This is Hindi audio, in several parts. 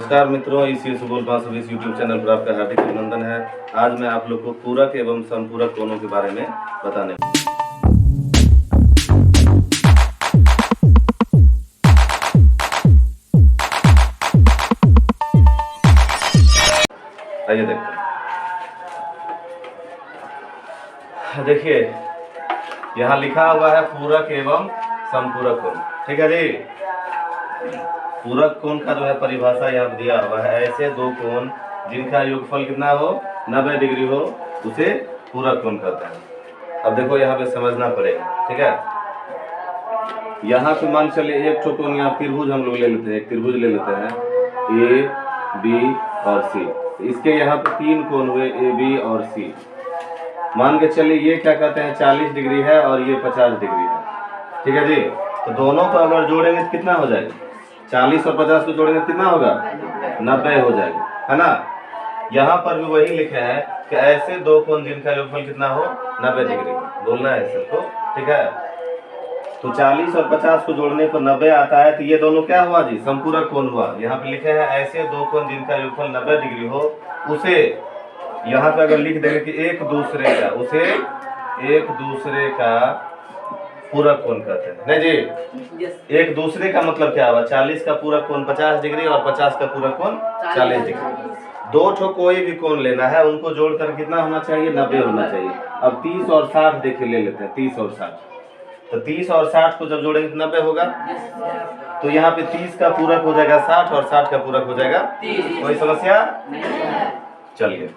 नमस्कार मित्रों, इसी सुबोल बांसुरी इस यूट्यूब चैनल पर आपका हार्दिक अभिनंदन है। आज मैं आप लोग को पूरक एवं संपूरक कोणों के बारे में बताने आइए देखते हैं। देखिए यहाँ लिखा हुआ है पूरक एवं संपूरक कोण, ठीक है जी। पूरक कोण का जो है परिभाषा यहाँ दिया हुआ है, ऐसे दो कोण जिनका योगफल कितना हो 90 डिग्री हो उसे पूरक कोण कहते हैं। अब देखो यहाँ पे समझना पड़ेगा, ठीक है। यहाँ पे मान चलिए एक कोण, यहाँ त्रिभुज हम लोग ले लेते हैं, एक त्रिभुज ले लेते हैं ए बी और सी। इसके यहाँ पे तीन कोण हुए ए बी और सी। मान के चलिए ये क्या कहते हैं 40 डिग्री है और ये 50 डिग्री है, ठीक है जी। तो दोनों को अगर जोड़ेंगे तो कितना हो जाएगा, 40 और 50 को जोड़ेंगे कितना होगा 90 हो जाएगा, है ना। यहाँ पर भी वही लिखे हैं कि ऐसे दो कोण जिनका योगफल कितना हो 90 डिग्री, बोलना है सबको, ठीक है। तो 40 और 50 को जोड़ने पर 90 आता है, तो ये दोनों क्या हुआ जी, संपूरक कोण हुआ। यहाँ पे लिखे हैं ऐसे दो कोण जिनका योगफल 90 डिग्री हो उसे, यहाँ पे अगर लिख देंगे कि एक दूसरे का, उसे एक दूसरे का पूरक कोण कहते हैं, नहीं जी। एक दूसरे का मतलब क्या हुआ, 40 का पूरक कोण 50 डिग्री और 50 का पूरक कोण 40 डिग्री। दो ठो कोई भी कोण लेना है, उनको जोड़कर कितना होना चाहिए 90 होना चाहिए। अब 30 और 60 देखिए ले लेते हैं, 30 और 60। तो 30 और 60 को जब जोड़ेंगे तो 90 होगा। तो यहाँ पे 30 का पूरक हो जाएगा 60 और 60 का पूरक हो जाएगा 30। कोई समस्या? चलिए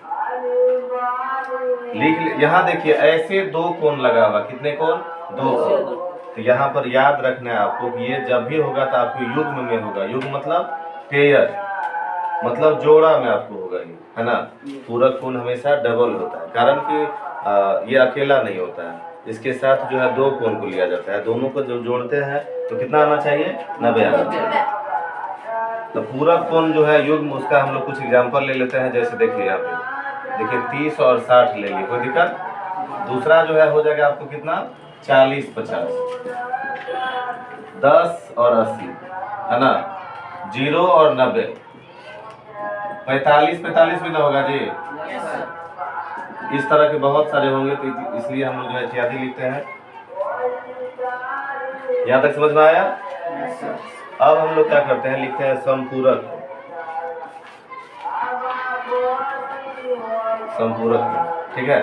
लिख, यहाँ देखिए ऐसे दो कोण लगा हुआ, कितने कोण, दो कोण। तो यहाँ पर याद रखना है आपको कि ये जब भी होगा तो आपको युग्म में होगा। युग्म मतलब पेयर, मतलब जोड़ा में आपको होगा ये, है ना। पूरक कोण हमेशा डबल होता है, कारण कि ये अकेला नहीं होता है, इसके साथ जो है दो कोण को लिया जाता है। दोनों को जब जोड़ते हैं तो कितना आना चाहिए 90 आना चाहिए। तो पूरक कोण जो है युग्म, उसका हम लोग कुछ एग्जाम्पल ले लेते हैं। जैसे देखिए यहाँ पे देखिए 30 और 60 ले ली, कोई दिक्कत। दूसरा जो है हो जाएगा आपको कितना 40 50, 10 और 80, है ना। 0 और 90, 45 भी ना होगा जी। इस तरह के बहुत सारे होंगे, तो इसलिए हम लोग जो है इत्यादि लिखते हैं। यहाँ तक समझ में आया? अब हम लोग क्या करते हैं, लिखते हैं संपूरक। संपूरक, ठीक है।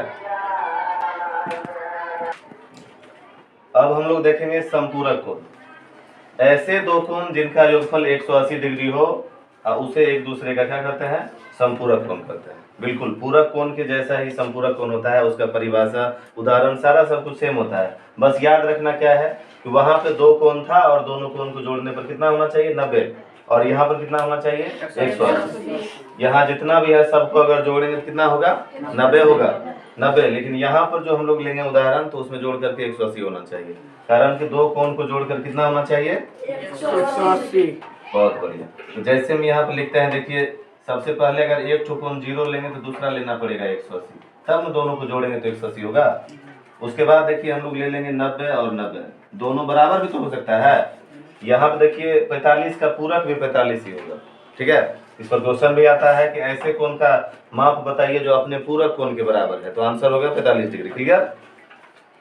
अब हम लोग देखेंगे संपूरक कोण। ऐसे दो कोण जिनका योगफल 180 डिग्री हो उसे एक दूसरे का क्या करते हैं, संपूरक कोण करते हैं। बिल्कुल पूरक कोण के जैसा ही संपूरक कोण होता है, उसका परिभाषा, उदाहरण, सारा सब कुछ सेम होता है। बस याद रखना क्या है कि वहां पे दो कोण था और दोनों कोण को जोड़ने पर कितना होना चाहिए 90, और यहाँ पर कितना होना चाहिए 180। यहाँ जितना भी है सबको अगर जोड़ेंगे तो कितना होगा 90 होगा, 90। लेकिन यहाँ पर जो हम लोग लेंगे उदाहरण, तो उसमें जोड़ करके 180 होना चाहिए, कारण कि दो कोण को जोड़कर कितना होना चाहिए 180। बहुत बढ़िया। तो जैसे हम यहाँ पर लिखते हैं, देखिए सबसे पहले अगर एक ठो कोण 0 लेंगे तो दूसरा लेना पड़ेगा 180, तब हम दोनों को जोड़ेंगे तो 180 होगा। उसके बाद देखिए हम लोग ले लेंगे 90 और 90, दोनों बराबर भी तो हो सकता है। यहाँ पे देखिए 45 का पूरक भी 45 ही होगा, ठीक है। इस पर क्वेश्चन भी आता है कि ऐसे कोण का माप बताइए जो अपने पूरक कोण के बराबर है, तो आंसर होगा 45 डिग्री, ठीक है।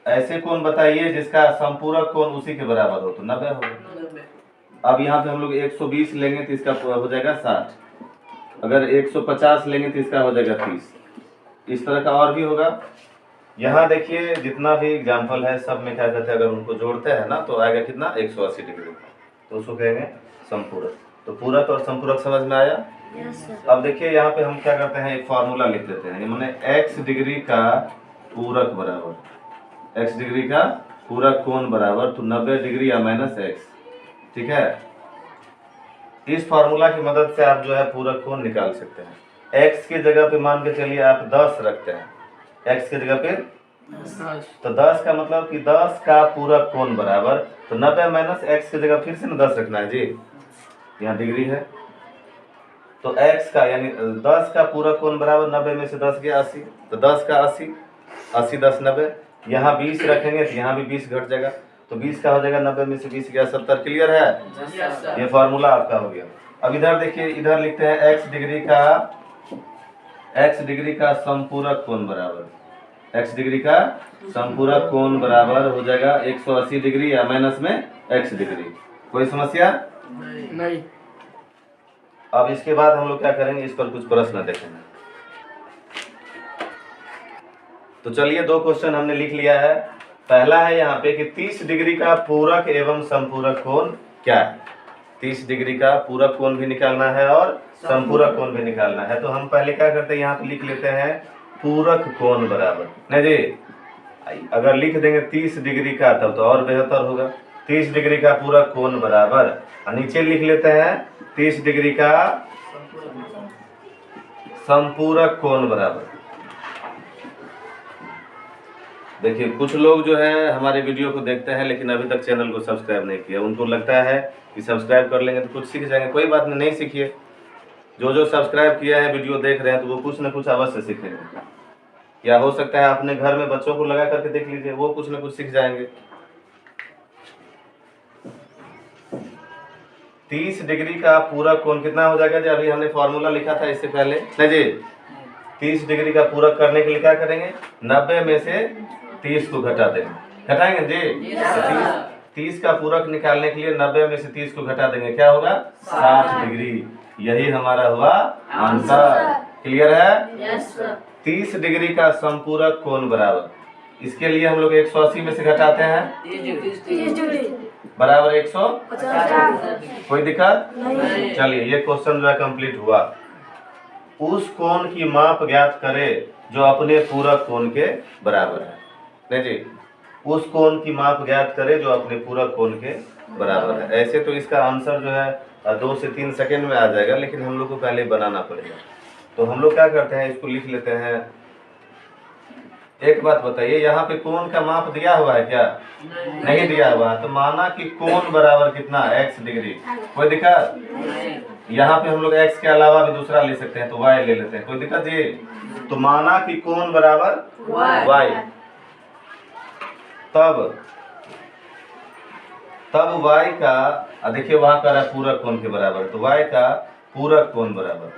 ऐसे कोण बताइए जिसका संपूरक कोण उसी के बराबर हो, तो 90 होगा। अब यहाँ पे हम लोग 120 लेंगे तो इसका हो जाएगा 60, अगर 150 लेंगे तो इसका हो जाएगा 30। इस तरह का और भी होगा। यहाँ देखिए जितना भी एग्जाम्पल है सब में क्या कहते हैं, अगर उनको जोड़ते हैं ना तो आएगा कितना 180 डिग्री, तो उसको कहेंगे संपूरक। तो पूरक और संपूरक समझ में आया? अब देखिए यहाँ पे हम क्या करते हैं, एक फार्मूला लिख देते हैं, माने x डिग्री का पूरक बराबर, x डिग्री का पूरक कोण बराबर तो 90 डिग्री या माइनस x, ठीक है। इस फार्मूला की मदद से आप जो है पूरक कोण निकाल सकते हैं। x की जगह पे मान के चलिए आप 10 रखते हैं, x की जगह पे 10, तो 10 का मतलब कि 10 का पूरक कोण बराबर, तो 90 माइनस x की जगह फिर से ना 10 रखना है जी, यहाँ डिग्री है। तो x का यानी 10 का पूरक कोण बराबर 90 में से 10 गया 80, तो 10 का 80, 80 10 90। यहाँ 20 रखेंगे तो यहाँ भी 20 घट जाएगा, तो 20 का हो जाएगा 90 में से 20 गया 70। क्लियर है? ये फार्मूला आपका हो गया। अब इधर देखिए, इधर लिखते हैं x डिग्री का संपूरक कोण बराबर, x डिग्री का संपूरक कोण बराबर हो जाएगा 180 डिग्री या माइनस में x डिग्री। कोई समस्या नहीं। अब इसके बाद हम लोग क्या करेंगे, इस पर कुछ प्रश्न देखेंगे। तो चलिए 2 क्वेश्चन हमने लिख लिया है। पहला है यहाँ पे कि 30 डिग्री का पूरक एवं संपूरक कोण क्या है। 30 डिग्री का पूरक कोण भी निकालना है और संपूरक कोण भी निकालना है। तो हम पहले क्या करते हैं, यहाँ पे लिख लेते हैं पूरक कोण बराबर, नहीं जी, अगर लिख देंगे 30 डिग्री का तब तो और बेहतर होगा। 30 डिग्री का पूरक कोण बराबर, और नीचे लिख लेते हैं 30 डिग्री का संपूरक कोण बराबर। देखिए कुछ लोग जो है हमारे वीडियो को देखते हैं लेकिन अभी तक चैनल को सब्सक्राइब नहीं किया। उनको लगता है कि सब्सक्राइब कर लेंगे तो कुछ सीख जाएंगे। कोई बात नहीं सीखिए। जो सब्सक्राइब किया है, वीडियो देख रहे हैं, तो वो कुछ न कुछ अवश्य सीखेंगे। या हो सकता है अपने घर में बच्चों को लगा करके देख लीजिए, वो कुछ न कुछ सीख जाएंगे। 30 डिग्री का पूरक कोण कितना हो जाएगा जी? अभी हमने फॉर्मूला लिखा था इससे पहले, नहीं जी। 30 डिग्री का पूरक करने के लिए क्या करेंगे, 90 में से 30 को घटा देंगे। घटाएंगे जी? 30 का पूरक निकालने के लिए 90 में से 30 को घटा देंगे, क्या होगा? 60 डिग्री। यही हमारा हुआ आंसर। क्लियर है? Yes sir. 30 डिग्री का संपूरक कोण बराबर, इसके लिए हम लोग 180 में से घटाते हैं 30 डिग्री बराबर 150। 50। कोई दिक्कत नहीं। चलिए ये क्वेश्चन जो है कंप्लीट हुआ। उस कोण की माप ज्ञात करें जो अपने पूरक कोण के बराबर है। नहीं जी, उस कोण की माप ज्ञात करें जो अपने पूरक कोण के बराबर है। ऐसे तो इसका आंसर जो है 2 से 3 सेकंड में आ जाएगा, लेकिन हम लोग को पहले बनाना पड़ेगा। तो हम लोग क्या करते हैं, इसको लिख लेते हैं। एक बात बताइए, यहाँ पे कोण का माप दिया हुआ है क्या? नहीं दिया हुआ। तो माना कि कोण बराबर कितना, x डिग्री। कोई दिक्कत? यहाँ पे हम लोग x के अलावा भी दूसरा ले सकते हैं, तो y ले लेते हैं। कोई दिक्कत जी? तो माना कि कोण बराबर y, तब y का, देखिए वहां कर रहा है पूरक कोण के बराबर, तो y का पूरक कोण बराबर,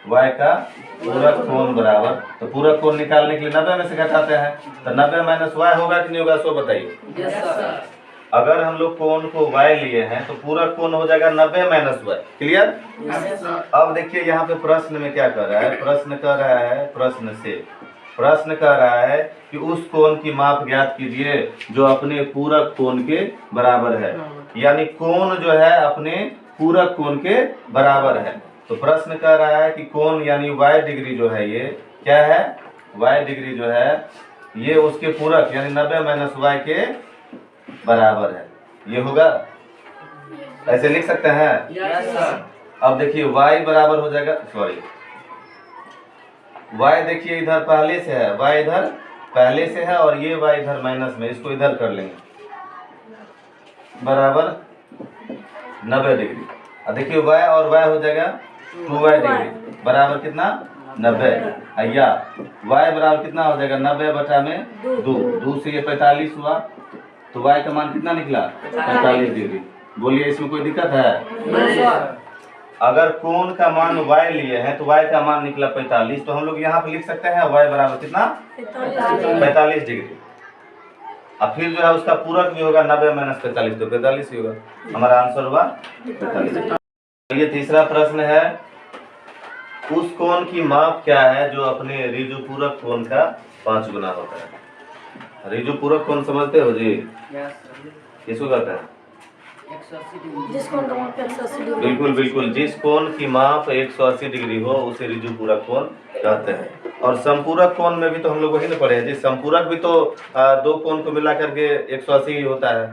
y का पूरक कोण बराबर, तो पूरक कोण निकालने के लिए 90 में से घटाते हैं, तो 90 माइनस y होगा कि नहीं होगा, सो बताइए। Yes sir. अगर हम लोग कोण को y लिए हैं तो पूरक कोण हो जाएगा 90 minus y। Clear? Yes sir. अब देखिए यहाँ पे प्रश्न में क्या कर रहा है, प्रश्न कर रहा है, प्रश्न कह रहा है कि उस कोण की माप ज्ञात कीजिए जो अपने पूरक कोण के बराबर है। यानी कोण जो है अपने पूरक कोण के बराबर है। तो प्रश्न कह रहा है कि कोण यानी y डिग्री जो है, ये क्या है, y डिग्री जो है ये उसके पूरक यानी 90 माइनस y के बराबर है। ये होगा, ऐसे लिख सकते हैं। Yes sir. अब देखिए y बराबर हो जाएगा, सॉरी y देखिए इधर पहले से है, y इधर पहले से है और ये y इधर माइनस में, इसको इधर कर लेंगे, बराबर 90 डिग्री। अब देखिए y और y हो जाएगा 2y डिग्री बराबर कितना, 90। या y बराबर कितना हो जाएगा, 90 बटा में 2 से ये 45 हुआ, तो y का मान कितना निकला, 45 डिग्री। बोलिए इसमें कोई दिक्कत है? नहीं सर। अगर कोण का मान y लिए हैं तो y का मान निकला 45, तो हम लोग यहाँ पे लिख सकते हैं y बराबर कितना, 45 डिग्री। अब फिर जो है उसका पूरक भी होगा 90 माइनस 45, तो 45 ही होगा। हमारा आंसर हुआ 45। ये तीसरा प्रश्न है, उस कोण की माप क्या है जो अपने ऋजु पूरक कोण का 5 गुना होता है। ऋजु पूरक कोण समझते हो जी? Yes sir. किसको कहते हैं? 180 डिग्री। जिस कोण का माप 180 डिग्री। बिल्कुल बिल्कुल, जिस कोण की माप 180 डिग्री हो उसे ऋजु पूरक कोण कहते हैं। और संपूरक कोण में भी तो हम लोग वही ना पढ़े हैं जी, संपूरक भी तो 2 कोण को मिला करके 180 ही होता है।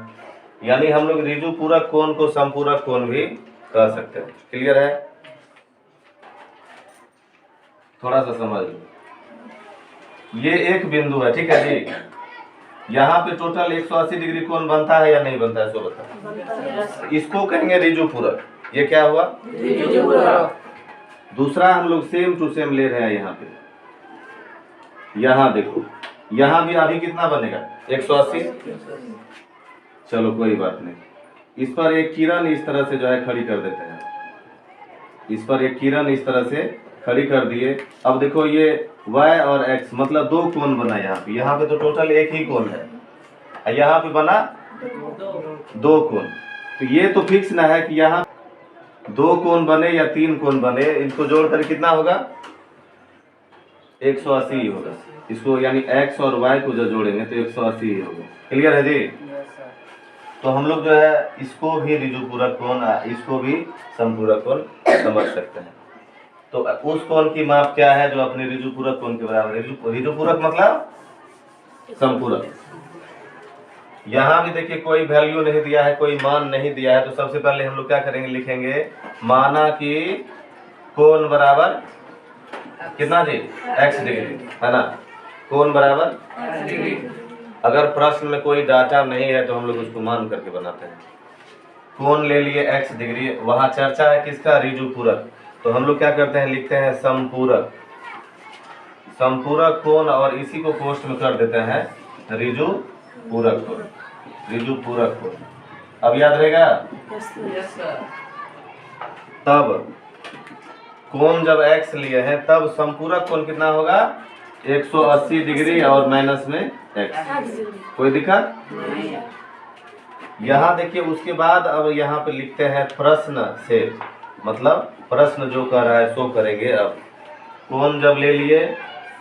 यानी हम लोग ऋजु पूरक कोण को संपूरक कोण भी कह सकते हैं। क्लियर है? थोड़ा सा समझ लो, ये एक बिंदु है, ठीक है जी। यहाँ पे टोटल 180 डिग्री कोण बनता है या नहीं बनता है, सो बताओ। इसको कहेंगे ऋजु पूरक। ये क्या हुआ, ऋजु पूरक। दूसरा हम लोग सेम टू सेम ले रहे हैं यहाँ पे। यहाँ देखो, यहाँ भी अभी कितना बनेगा, 180। चलो कोई बात नहीं, इस पर एक किरण इस तरह से जो है खड़ी कर देते हैं। इस पर एक किरण इस तरह से खड़ी कर दिए। अब देखो ये y और x मतलब दो कोण बना यहाँ पे तो टोटल एक ही कोण है, और यहाँ पे बना दो कोण। तो ये तो फिक्स ना है कि यहाँ दो कोण बने या तीन कोण बने, इनको जोड़कर कितना होगा 180 ही होगा। इसको यानी x और y को जो जोड़ेंगे तो 180 ही होगा। क्लियर है जी? तो हम लोग जो है इसको भी ऋजुपूरक कोण, इसको भी समपूरक कोण समझ सकते हैं। तो उस कोण की माप क्या है जो अपने ऋजुपूरक कोण के बराबर है? ऋजुपूरक मतलब समपूरक। यहाँ भी देखिए कोई वैल्यू नहीं दिया है, कोई मान नहीं दिया है, तो सबसे पहले हम लोग क्या करेंगे, लिखेंगे माना कि कोण बराबर कितना जी x डिग्री, है ना? कोण बराबर x डिग्री। अगर प्रश्न में कोई डाटा नहीं है तो हम लोग उसको मान करके बनाते हैं। कोण ले लिए x डिग्री, वहां चर्चा है किसका? ऋजुपूरक। तो हम लोग क्या करते हैं, लिखते हैं समपूरक, समपूरक कोण, और इसी को पोस्ट में कर देते हैं ऋजुपूरक कोण, ऋजुपूरक कोण। अब याद रहेगा? Yes sir. तब कोण जब x लिए हैं तब समपूरक कोण कितना होगा 180 डिग्री और माइनस में x। कोई दिक्कत? यहाँ देखिए उसके बाद अब यहाँ पे लिखते हैं प्रश्न से, मतलब प्रश्न जो कह रहा है सो करेंगे। अब कोण जब ले लिए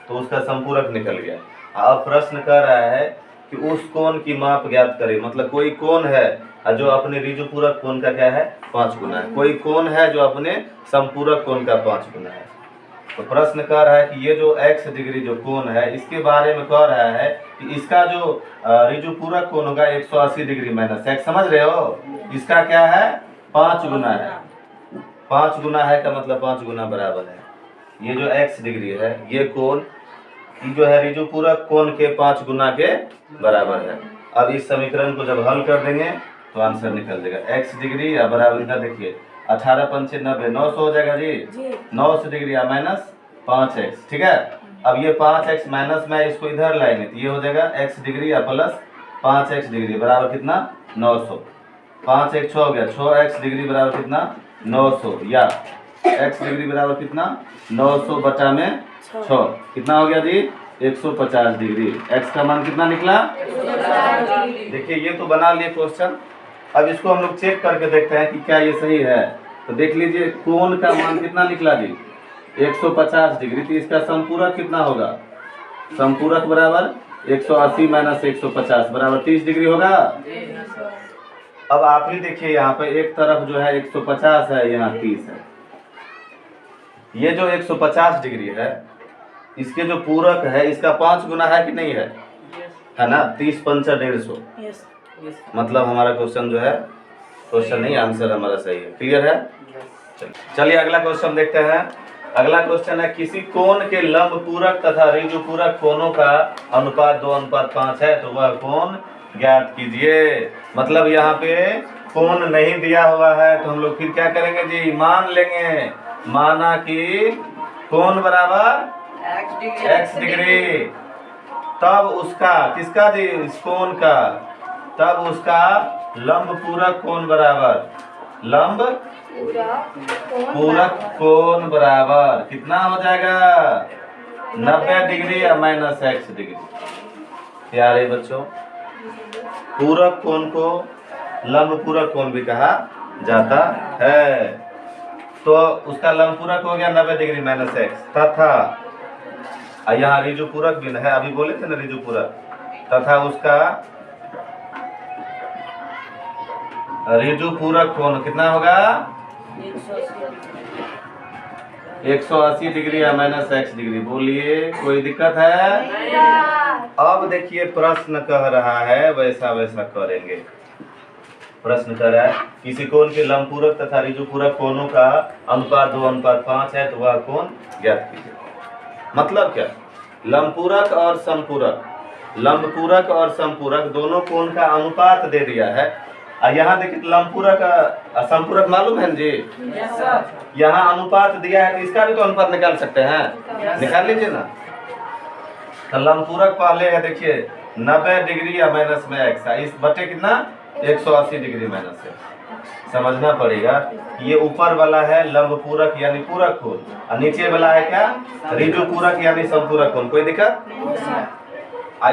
तो उसका समपूरक निकल गया। अब प्रश्न कह रहा है कि उस कोण की माप ज्ञात करें, मतलब कोई कोण है जो अपने ऋजुपूरक कोण का क्या है 5 गुना है, कोई कोण है जो अपने समपूरक कोण का 5 गुना है। तो प्रश्न कह रहा है कि ये जो x डिग्री जो कोण है इसके बारे में कह रहा है कि इसका जो ऋजुपूरक कोण होगा 180 डिग्री माइनस x, समझ रहे हो? इसका क्या है 5 गुना है। 5 गुना है का मतलब 5 गुना बराबर है। ये जो x डिग्री है ये कोण जो है ऋजुपूरक कोण के 5 गुना के बराबर है। अब इस समीकरण को जब हल कर देंगे तो आंसर निकल जाएगा। x डिग्री या बराबर इधर देखिए 18 पंचे 90, 900 हो जाएगा जी। 900 डिग्री या माइनस 5x, ठीक है। अब ये 5x माइनस में इसको इधर लाएंगे तो ये हो जाएगा x डिग्री या प्लस 5x डिग्री बराबर कितना 900। 5x 6 हो गया, 6x डिग्री बराबर कितना 900, या x डिग्री बराबर कितना 900 बटा में 6 कितना हो गया जी 150 डिग्री। x का मान कितना निकला? देखिए ये तो बना लिए क्वेश्चन। अब इसको हम लोग चेक करके देखते हैं कि क्या ये सही है। तो देख लीजिए कोण का मान कितना निकला जी 150 डिग्री। तो इसका समपूरक कितना होगा? समपूरक बराबर 180 माइनस 150 बराबर 30 डिग्री होगा। अब आप ही देखिए यहाँ पे एक तरफ जो है 150 है, यहाँ 30 है। ये जो 150 डिग्री है इसके जो पूरक है इसका 5 गुना है कि नहीं है ना? 30 पंचा 150। मतलब हमारा क्वेश्चन जो है, क्वेश्चन नहीं आंसर हमारा सही है। क्लियर है? चलिए अगला क्वेश्चन देखते हैं। अगला क्वेश्चन है किसी कोण के लंब पूरक तथा ऋजुपूरक कोणों का अनुपात 2:5 है तो वह कोण ज्ञात कीजिए। मतलब यहाँ पे कोण नहीं दिया हुआ है तो हम लोग फिर क्या करेंगे जी, मान लेंगे। माना कि कोण बराबर x डिग्री, तब उसका किसका जी इस कोण का, तब उसका लंब पूरक कोण बराबर लंब पूरक कोण बराबर कितना हो जाएगा 90 डिग्री या माइनस x डिग्री। प्यारे बच्चों, पूरक कोण को लंब पूरक कोण भी कहा जाता है। तो उसका लंब पूरक हो गया 90 डिग्री माइनस x, तथा यहाँ ऋजुपूरक भी है, अभी बोले थे ना ऋजुपूरक, तथा उसका ऋजुपूरक कोण कितना होगा 180 डिग्री या माइनस x डिग्री। बोलिए कोई दिक्कत है? अब देखिए प्रश्न कह रहा है वैसा वैसा करेंगे। प्रश्न कर रहा है किसी कोण के लंबपूरक तथा ऋजुपूरक कोणों का अनुपात 2:5 है तो वह कोण ज्ञात कीजिए। मतलब क्या, लंबपूरक और समपूरक, लंबपूरक और समपूरक दोनों कोण का अनुपात दे दिया है। यहाँ देखिए लंबपूरक समपूरक मालूम है जी, यहाँ अनुपात दिया है तो इसका भी तो अनुपात निकाल सकते हैं, निकाल लीजिए ना। तो लंबपूरक पहले है देखिए 90 डिग्री या माइनस में x, इस बटे कितना 180 डिग्री माइनस है। समझना पड़ेगा। ये ऊपर वाला है लंब पूरक यानी पूरक कोण, और नीचे वाला है क्या, ऋजु पूरक यानी संपूरक कोण। कोई दिक्कत?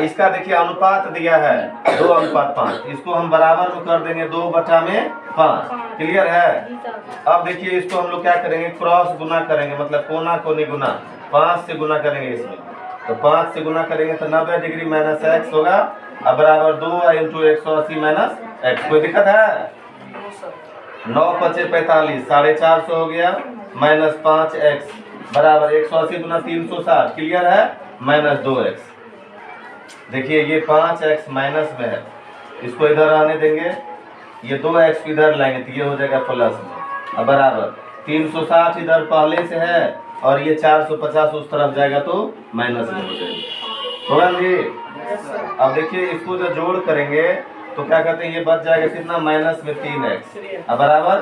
इसका देखिए अनुपात दिया है 2:5, इसको हम बराबर में कर देंगे 2/5। क्लियर है? अब देखिए इसको हम लोग क्या करेंगे, क्रॉस गुना करेंगे, मतलब कोना कोनी गुना, 5 से गुना करेंगे इसमें। तो 5 से गुना करेंगे तो 90 डिग्री माइनस एक्स होगा, अब बराबर 2 × 180 माइनस एक्स। कोई दिक्कत है? 9 × 5 = 45, 450 हो गया, माइनस 5x बराबर 180 गुना 360। क्लियर है? Minus 2x। देखिए ये 5x माइनस में है, इसको इधर आने देंगे, ये 2x इधर लाएंगे तो ये हो जाएगा प्लस में, अब बराबर 360 इधर पहले से है और ये 450 उस तरफ जाएगा तो माइनस में हो जाएगा। होगा जी? अब देखिए इसको जो जोड़ करेंगे तो क्या कहते हैं, ये बच जाएगा कितना, माइनस में 3x, अब बराबर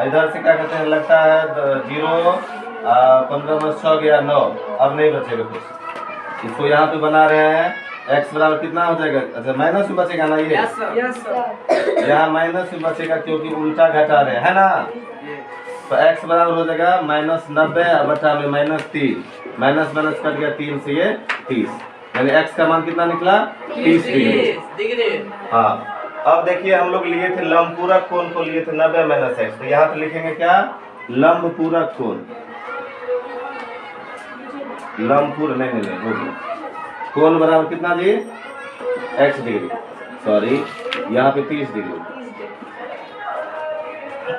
इधर से क्या कहते हैं, लगता है 0, 15 में 6 गया 9, अब नहीं बचेगा कुछ। इसको यहाँ पे बना रहे हैं, x बराबर कितना हो जाएगा, अच्छा माइनस में बचेगा ना, ये यहाँ माइनस में बचेगा क्योंकि उल्टा घटा रहे हैं ना। तो x बराबर हो जाएगा माइनस 90 - -3, माइनस माइनस कट गया 3 से ये 30, यानी x का मान कितना निकला, 30 डिग्री। हाँ अब देखिए हम लोग लिए थे लंब पूरक कोण को, लिए थे 90 - x, तो यहाँ पे लिखेंगे क्या, लंब पूरक कोण, लंब पूरक नहीं कोण बराबर कितना जी, x डिग्री, सॉरी यहाँ पे 30 डिग्री।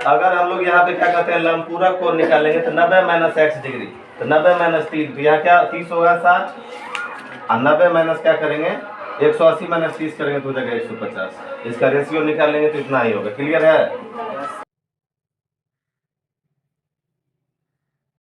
अगर हम लोग यहाँ पे क्या कहते हैं लंब पूरक कोण निकालेंगे तो 90 - x डिग्री, तो 90 - 3, तो यहाँ क्या 30 होगा 60, और 90 माइनस क्या करेंगे, 180 - 30 करेंगे तो हो जाएगा 150। इसका रेशियो निकालेंगे तो इतना ही होगा। क्लियर है?